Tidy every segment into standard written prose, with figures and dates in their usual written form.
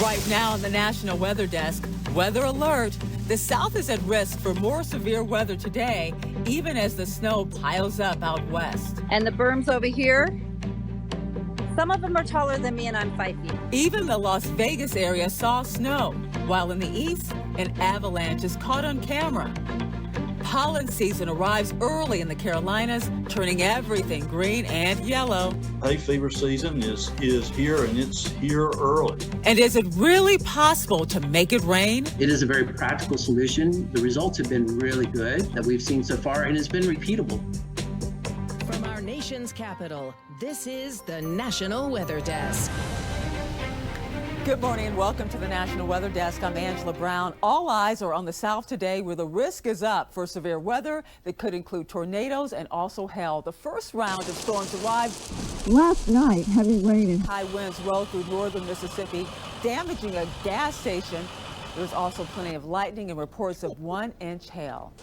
Right now on the National Weather Desk, weather alert. The South is at risk for more severe weather today, even as the snow piles up out west. And the berms over here, some of them are taller than me and I'm 5 feet. Even the Las Vegas area saw snow, while in the east, an avalanche is caught on camera. Pollen season arrives early in the Carolinas, turning everything green and yellow. Hay fever season is here, and it's here early. And is it really possible to make it rain? It is a very practical solution. The results have been really good that we've seen so far, and it's been repeatable. From our nation's capital, this is the National Weather Desk. Good morning and welcome to the National Weather Desk. I'm Angela Brown. All eyes are on the South today, where the risk is up for severe weather that could include tornadoes and also hail. The first round of storms arrived last night. Heavy rain and high winds rolled through northern Mississippi, damaging a gas station. There's also plenty of lightning and reports of 1-inch hail.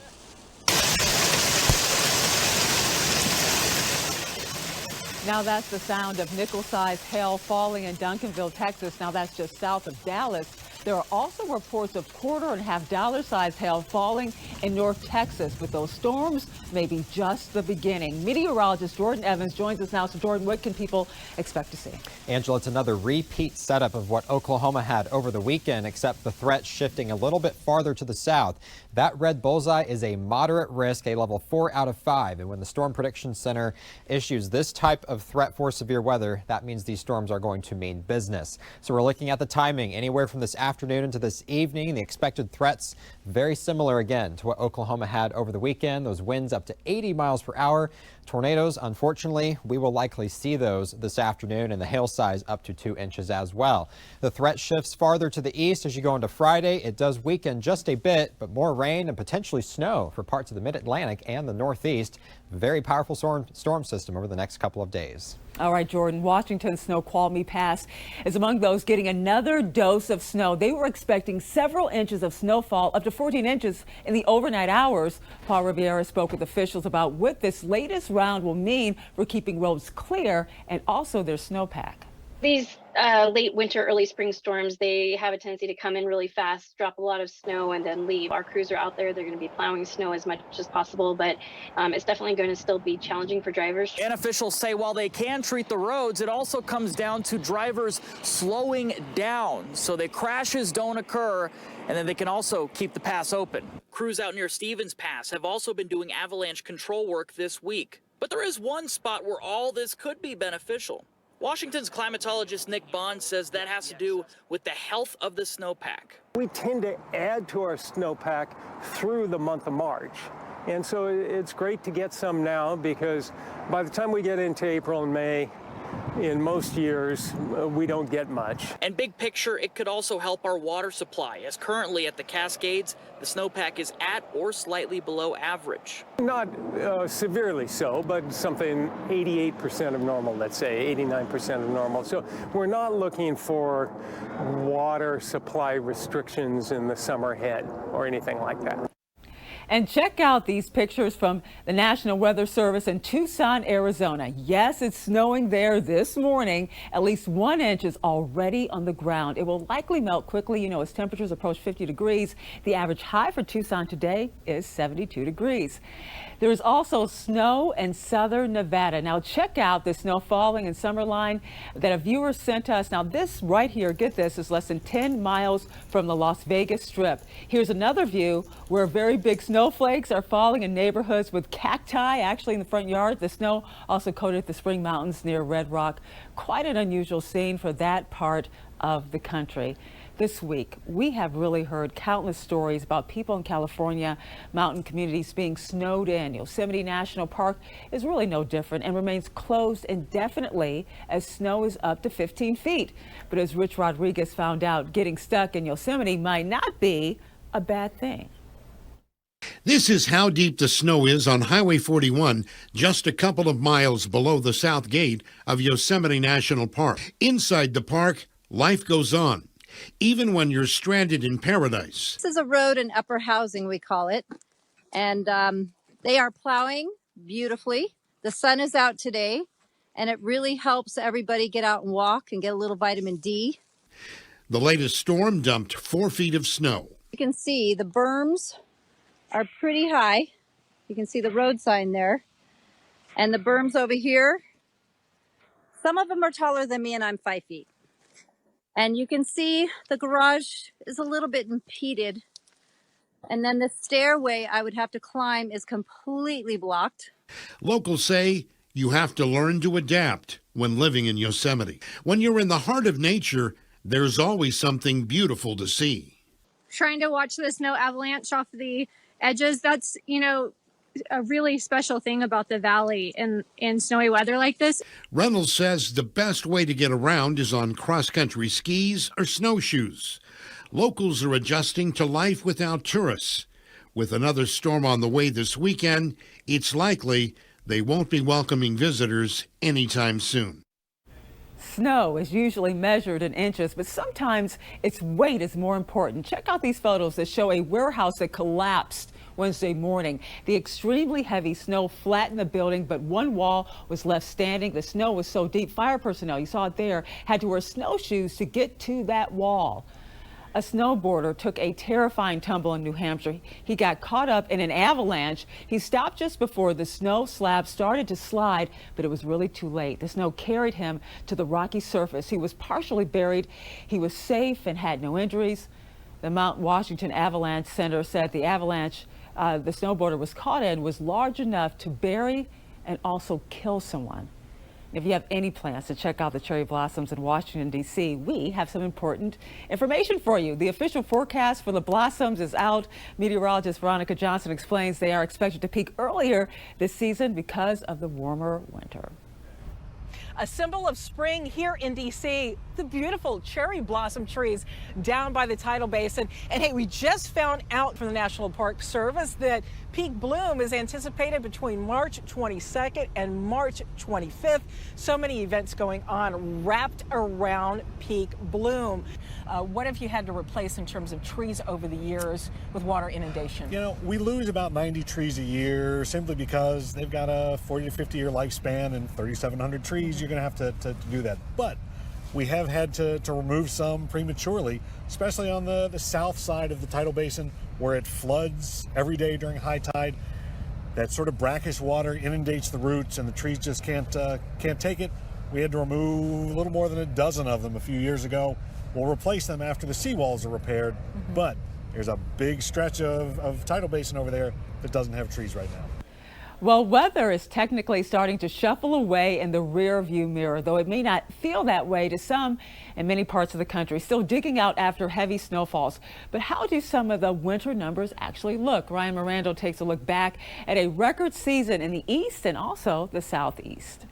Now that's the sound of nickel-sized hail falling in Duncanville, Texas. Now that's just south of Dallas. There are also reports of $quarter and $half-sized hail falling in North Texas, but those storms may be just the beginning. Meteorologist Jordan Evans joins us now. So Jordan, what can people expect to see? Angela, it's another repeat setup of what Oklahoma had over the weekend, except the threat shifting a little bit farther to the south. That red bullseye is a moderate risk, a level 4 out of 5. And when the Storm Prediction Center issues this type of threat for severe weather, that means these storms are going to mean business. So we're looking at the timing anywhere from this afternoon into this evening. The expected threats very similar again to what Oklahoma had over the weekend. Those winds up to 80 miles per hour. Tornadoes, unfortunately, we will likely see those this afternoon, and the hail size up to 2 inches as well. The threat shifts farther to the east as you go into Friday. It does weaken just a bit, but more rain and potentially snow for parts of the mid-Atlantic and the Northeast. Very powerful storm system over the next couple of days. All right, Jordan, Washington's Snoqualmie Pass is among those getting another dose of snow. They were expecting several inches of snowfall, up to 14 inches in the overnight hours. Paul Rivera spoke with officials about what this latest round will mean for keeping roads clear and also their snowpack. These late winter, early spring storms, they have a tendency to come in really fast, drop a lot of snow, and then leave. Our crews are out there. They're going to be plowing snow as much as possible, but it's definitely going to still be challenging for drivers. And officials say while they can treat the roads, it also comes down to drivers slowing down so that crashes don't occur, and then they can also keep the pass open. Crews out near Stevens Pass have also been doing avalanche control work this week. But there is one spot where all this could be beneficial. Washington's climatologist Nick Bond says that has to do with the health of the snowpack. We tend to add to our snowpack through the month of March. And so it's great to get some now, because by the time we get into April and May, in most years, we don't get much. And big picture, it could also help our water supply, as currently at the Cascades, the snowpack is at or slightly below average. Not severely so, but something 88% of normal, let's say, 89% of normal. So we're not looking for water supply restrictions in the summer ahead or anything like that. And check out these pictures from the National Weather Service in Tucson, Arizona. Yes, it's snowing there this morning. At least 1 inch is already on the ground. It will likely melt quickly, as temperatures approach 50 degrees. The average high for Tucson today is 72 degrees. There is also snow in southern Nevada. Now check out the snow falling in Summerline that a viewer sent us. Now this right here, get this, is less than 10 miles from the Las Vegas Strip. Here's another view where very big snowflakes are falling in neighborhoods with cacti actually in the front yard. The snow also coated the Spring Mountains near Red Rock. Quite an unusual scene for that part of the country. This week, we have really heard countless stories about people in California, mountain communities being snowed in. Yosemite National Park is really no different and remains closed indefinitely as snow is up to 15 feet. But as Rich Rodriguez found out, getting stuck in Yosemite might not be a bad thing. This is how deep the snow is on Highway 41, just a couple of miles below the south gate of Yosemite National Park. Inside the park, life goes on, even when you're stranded in paradise. This is a road in upper housing, we call it. And they are plowing beautifully. The sun is out today, and it really helps everybody get out and walk and get a little vitamin D. The latest storm dumped 4 feet of snow. You can see the berms are pretty high. You can see the road sign there. And the berms over here, some of them are taller than me, and I'm 5 feet. And you can see the garage is a little bit impeded. And then the stairway I would have to climb is completely blocked. Locals say you have to learn to adapt when living in Yosemite. When you're in the heart of nature, there's always something beautiful to see. Trying to watch the snow avalanche off the edges, that's, a really special thing about the valley in snowy weather like this. Reynolds says the best way to get around is on cross-country skis or snowshoes. Locals are adjusting to life without tourists. With another storm on the way this weekend, it's likely they won't be welcoming visitors anytime soon. Snow is usually measured in inches, but sometimes its weight is more important. Check out these photos that show a warehouse that collapsed Wednesday morning. The extremely heavy snow flattened the building, but one wall was left standing. The snow was so deep, fire personnel, you saw it there, had to wear snowshoes to get to that wall. A snowboarder took a terrifying tumble in New Hampshire. He got caught up in an avalanche. He stopped just before the snow slab started to slide, but it was really too late. The snow carried him to the rocky surface. He was partially buried. He was safe and had no injuries. The Mount Washington Avalanche Center said the avalanche the snowboarder was caught in was large enough to bury and also kill someone. If you have any plans to check out the cherry blossoms in Washington, D.C., we have some important information for you. The official forecast for the blossoms is out. Meteorologist Veronica Johnson explains they are expected to peak earlier this season because of the warmer winter. A symbol of spring here in D.C., the beautiful cherry blossom trees down by the tidal basin. And hey, we just found out from the National Park Service that peak bloom is anticipated between March 22nd and March 25th. So many events going on wrapped around peak bloom. What have you had to replace in terms of trees over the years with water inundation? We lose about 90 trees a year simply because they've got a 40 to 50 year lifespan and 3,700 trees. You're going to have to do that. But we have had to remove some prematurely, especially on the south side of the tidal basin where it floods every day during high tide. That sort of brackish water inundates the roots and the trees just can't take it. We had to remove a little more than a dozen of them a few years ago. We'll replace them after the seawalls are repaired, but there's a big stretch of tidal basin over there that doesn't have trees right now. Well, weather is technically starting to shuffle away in the rear view mirror, though it may not feel that way to some in many parts of the country, still digging out after heavy snowfalls. But how do some of the winter numbers actually look? Ryan Mirando takes a look back at a record season in the east and also the southeast.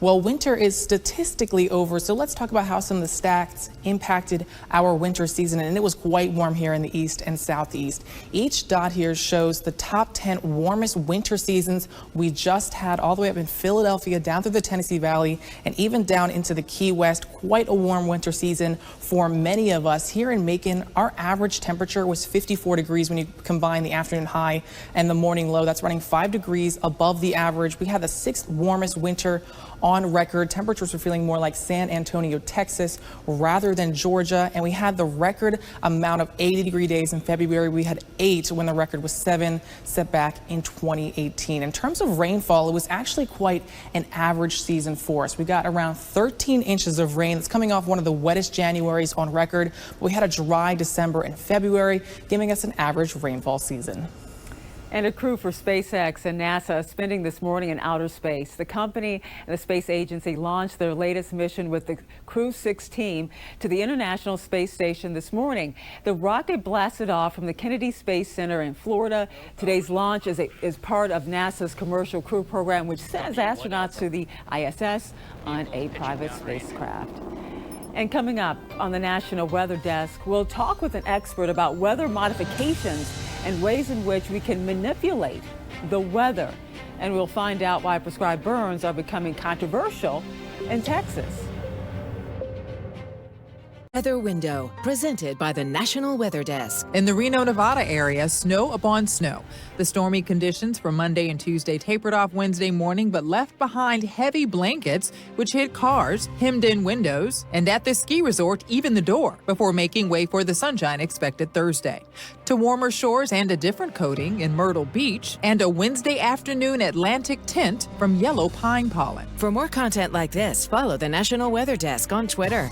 Well, winter is statistically over, so let's talk about how some of the stats impacted our winter season. And it was quite warm here in the east and southeast. Each dot here shows the top 10 warmest winter seasons we just had, all the way up in Philadelphia, down through the Tennessee Valley, and even down into the Key West. Quite a warm winter season for many of us. Here in Macon, our average temperature was 54 degrees when you combine the afternoon high and the morning low. That's running 5 degrees above the average. We had the 6th warmest winter on record. Temperatures were feeling more like San Antonio, Texas, rather than Georgia. And we had the record amount of 80-degree days in February. We had 8 when the record was 7 set back in 2018. In terms of rainfall, it was actually quite an average season for us. We got around 13 inches of rain. That's coming off one of the wettest Januaries on record. We had a dry December and February, giving us an average rainfall season. And a crew for SpaceX and NASA spending this morning in outer space. The company and the space agency launched their latest mission with the Crew 6 team to the International Space Station this morning. The rocket blasted off from the Kennedy Space Center in Florida. Today's launch is part of NASA's Commercial Crew program, which sends astronauts to the ISS on a private spacecraft. And coming up on the National Weather Desk, we'll talk with an expert about weather modifications and ways in which we can manipulate the weather. And we'll find out why prescribed burns are becoming controversial in Texas. Weather Window, presented by the National Weather Desk. In the Reno, Nevada area, snow upon snow. The stormy conditions for Monday and Tuesday tapered off Wednesday morning, but left behind heavy blankets, which hit cars, hemmed in windows, and at the ski resort, even the door, before making way for the sunshine expected Thursday. To warmer shores and a different coating in Myrtle Beach, and a Wednesday afternoon Atlantic tint from yellow pine pollen. For more content like this, follow the National Weather Desk on Twitter.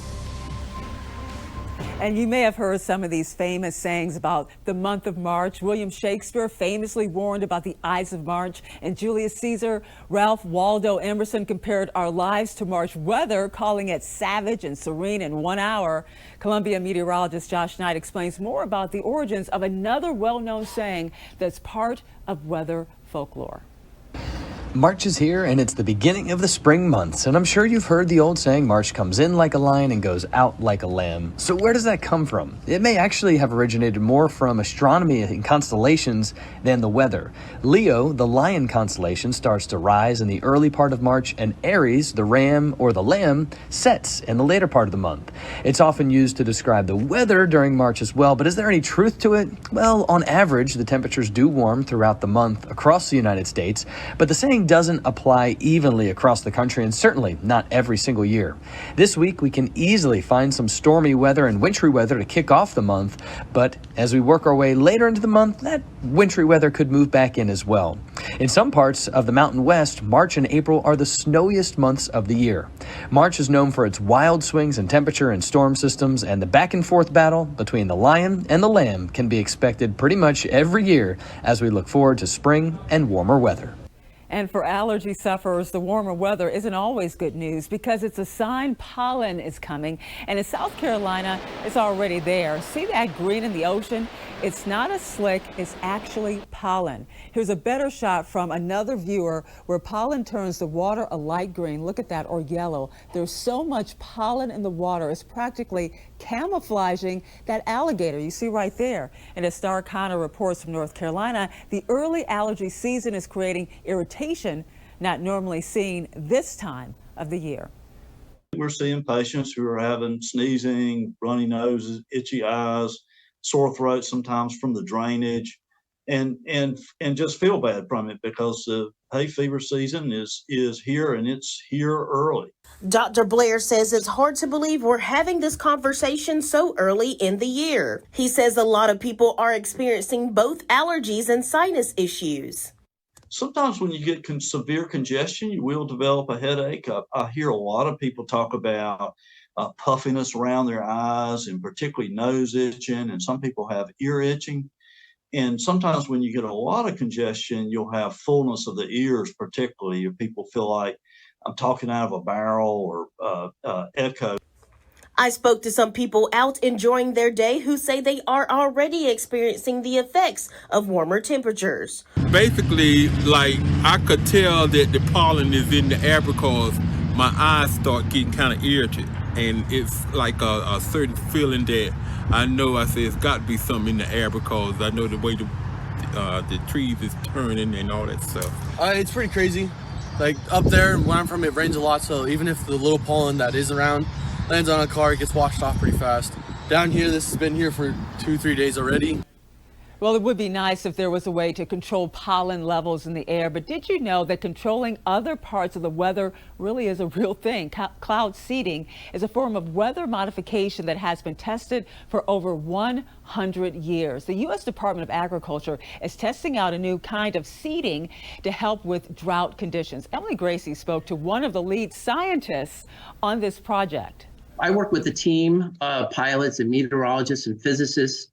And you may have heard some of these famous sayings about the month of March. William Shakespeare famously warned about the Ides of March, and Julius Caesar, Ralph Waldo Emerson compared our lives to March weather, calling it savage and serene in 1 hour. Columbia meteorologist Josh Knight explains more about the origins of another well-known saying that's part of weather folklore. March is here, and it's the beginning of the spring months, and I'm sure you've heard the old saying, March comes in like a lion and goes out like a lamb. So where does that come from? It may actually have originated more from astronomy and constellations than the weather. Leo, the lion constellation, starts to rise in the early part of March, and Aries, the ram or the lamb, sets in the later part of the month. It's often used to describe the weather during March as well, but is there any truth to it? Well, on average, the temperatures do warm throughout the month across the United States, but the saying doesn't apply evenly across the country, and certainly not every single year. This week, we can easily find some stormy weather and wintry weather to kick off the month, but as we work our way later into the month, that wintry weather could move back in as well. In some parts of the Mountain West, March and April are the snowiest months of the year. March is known for its wild swings in temperature and storm systems, and the back-and-forth battle between the lion and the lamb can be expected pretty much every year as we look forward to spring and warmer weather. And for allergy sufferers, the warmer weather isn't always good news because it's a sign pollen is coming. And in South Carolina, it's already there. See that green in the ocean? It's not a slick, it's actually pollen. Here's a better shot from another viewer where pollen turns the water a light green. Look at that, or yellow. There's so much pollen in the water, it's practically camouflaging that alligator you see right there. And as Star Connor reports from North Carolina, the early allergy season is creating irritation not normally seen this time of the year. We're seeing patients who are having sneezing, runny noses, itchy eyes, sore throat sometimes from the drainage, and just feel bad from it because the hay fever season is here, and it's here early. Dr. Blair says it's hard to believe we're having this conversation so early in the year. He says a lot of people are experiencing both allergies and sinus issues. Sometimes when you get severe congestion, you will develop a headache. I hear a lot of people talk about puffiness around their eyes, and particularly nose itching, and some people have ear itching. And sometimes when you get a lot of congestion, you'll have fullness of the ears, particularly if people feel like I'm talking out of a barrel or echo. I spoke to some people out enjoying their day who say they are already experiencing the effects of warmer temperatures. Basically, like, I could tell that the pollen is in the air because my eyes start getting kind of irritated. And it's like a certain feeling that I know, I say it's got to be something in the air because I know the way the trees is turning and all that stuff. It's pretty crazy. Like up there where I'm from, it rains a lot, so even if the little pollen that is around lands on a car, it gets washed off pretty fast. Down here, this has been here for 2-3 days already. Well, it would be nice if there was a way to control pollen levels in the air, but did you know that controlling other parts of the weather really is a real thing? Cloud seeding is a form of weather modification that has been tested for over 100 years. The U.S. Department of Agriculture is testing out a new kind of seeding to help with drought conditions. Emily Gracie spoke to one of the lead scientists on this project. I work with a team of pilots and meteorologists and physicists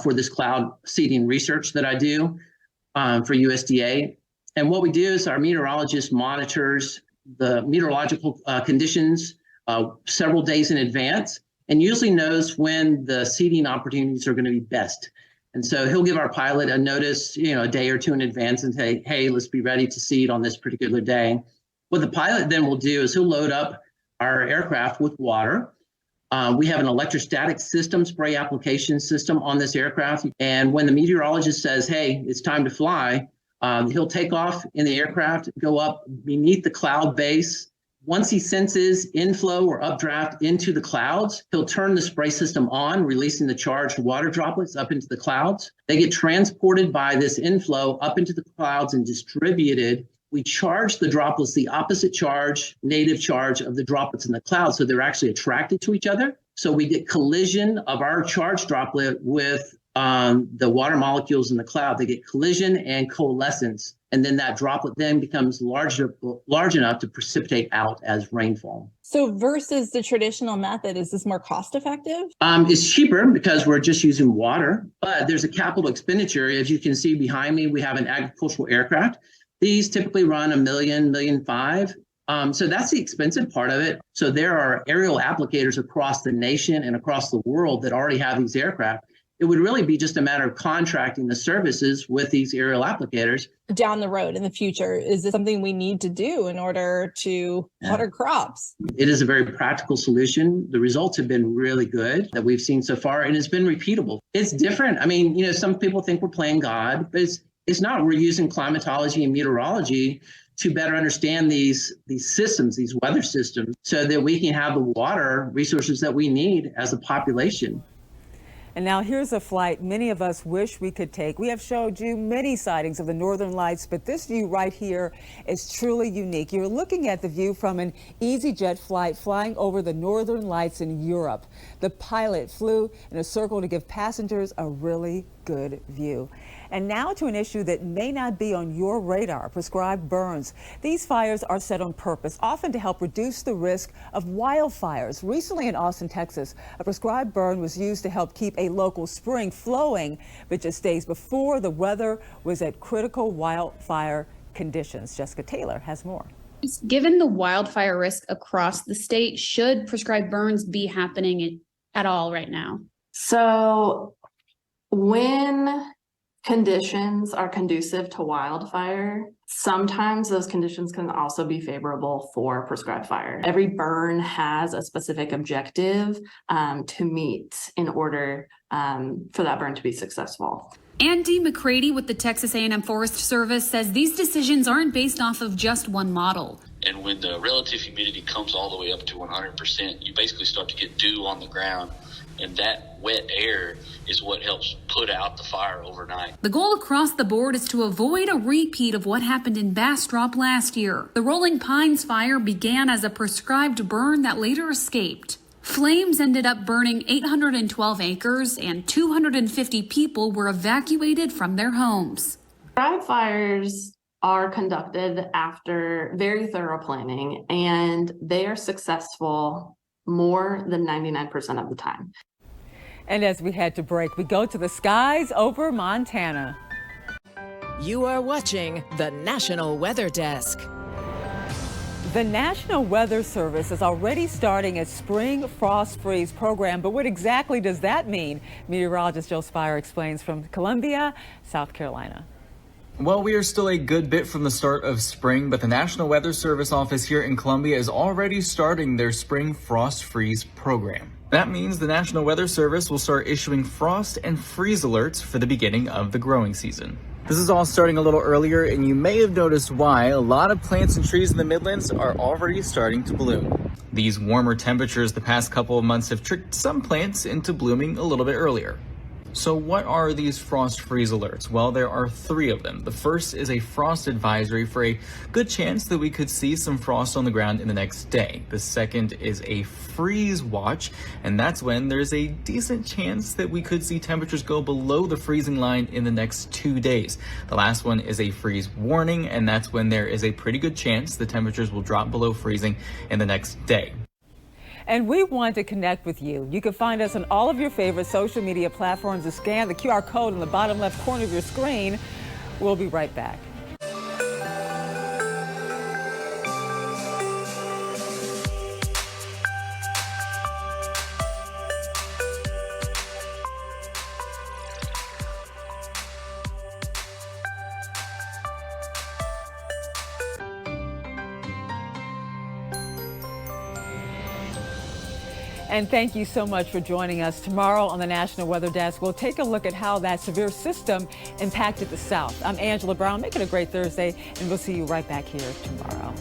for this cloud seeding research that I do for USDA. And what we do is our meteorologist monitors the meteorological conditions several days in advance and usually knows when the seeding opportunities are going to be best. And so he'll give our pilot a notice, a day or two in advance and say, hey, let's be ready to seed on this particular day. What the pilot then will do is he'll load up our aircraft with water. We have an electrostatic system, spray application system on this aircraft. And when the meteorologist says, hey, it's time to fly, he'll take off in the aircraft, go up beneath the cloud base, Once he senses inflow or updraft into the clouds, he'll turn the spray system on, releasing the charged water droplets up into the clouds. They get transported by this inflow up into the clouds and distributed. We charge the droplets the opposite charge, native charge of the droplets in the cloud, so they're actually attracted to each other. So we get collision of our charged droplet with the water molecules in the cloud. They get collision and coalescence, and then that droplet then becomes large enough to precipitate out as rainfall. So versus the traditional method, is this more cost effective? It's cheaper because we're just using water, but there's a capital expenditure. As you can see behind me, we have an agricultural aircraft. These typically run $1 million, $1.5 million. So that's the expensive part of it. So there are aerial applicators across the nation and across the world that already have these aircraft. It would really be just a matter of contracting the services with these aerial applicators. Down the road in the future, is this something we need to do in order to water crops? It is a very practical solution. The results have been really good that we've seen so far, and it's been repeatable. It's different. I mean, you know, some people think we're playing God, but it's not. We're using climatology and meteorology to better understand these systems, these weather systems, so that we can have the water resources that we need as a population. And now here's a flight many of us wish we could take. We have showed you many sightings of the northern lights, but this view right here is truly unique. You're looking at the view from an EasyJet flight flying over the northern lights in Europe. The pilot flew in a circle to give passengers a really good view. And now to an issue that may not be on your radar, prescribed burns. These fires are set on purpose, often to help reduce the risk of wildfires. Recently in Austin, Texas, a prescribed burn was used to help keep a local spring flowing, but just days before the weather was at critical wildfire conditions. Jessica Taylor has more. Given the wildfire risk across the state, should prescribed burns be happening at all right now? So when conditions are conducive to wildfire, sometimes those conditions can also be favorable for prescribed fire. Every burn has a specific objective to meet in order for that burn to be successful. Andy McCready with the Texas A&M Forest Service says these decisions aren't based off of just one model. And when the relative humidity comes all the way up to 100%, you basically start to get dew on the ground. And that wet air is what helps put out the fire overnight. The goal across the board is to avoid a repeat of what happened in Bastrop last year. The Rolling Pines fire began as a prescribed burn that later escaped. Flames ended up burning 812 acres and 250 people were evacuated from their homes. Prescribed fires are conducted after very thorough planning, and they are successful more than 99% of the time. And as we head to break, we go to the skies over Montana. You are watching the National Weather Desk. The National Weather Service is already starting its spring frost freeze program, but what exactly does that mean? Meteorologist Joe Spire explains from Columbia, South Carolina. Well, we are still a good bit from the start of spring, but the National Weather Service office here in Columbia is already starting their spring frost freeze program. That means the National Weather Service will start issuing frost and freeze alerts for the beginning of the growing season. This is all starting a little earlier, and you may have noticed why a lot of plants and trees in the Midlands are already starting to bloom. These warmer temperatures the past couple of months have tricked some plants into blooming a little bit earlier. So what are these frost freeze alerts? Well, there are 3 of them. The first is a frost advisory for a good chance that we could see some frost on the ground in the next day. The second is a freeze watch, and that's when there's a decent chance that we could see temperatures go below the freezing line in the next 2 days. The last one is a freeze warning, and that's when there is a pretty good chance the temperatures will drop below freezing in the next day. And we want to connect with you. You can find us on all of your favorite social media platforms and scan the QR code in the bottom left corner of your screen. We'll be right back. And thank you so much for joining us. Tomorrow on the National Weather Desk, we'll take a look at how that severe system impacted the South. I'm Angela Brown. Make it a great Thursday, and we'll see you right back here tomorrow.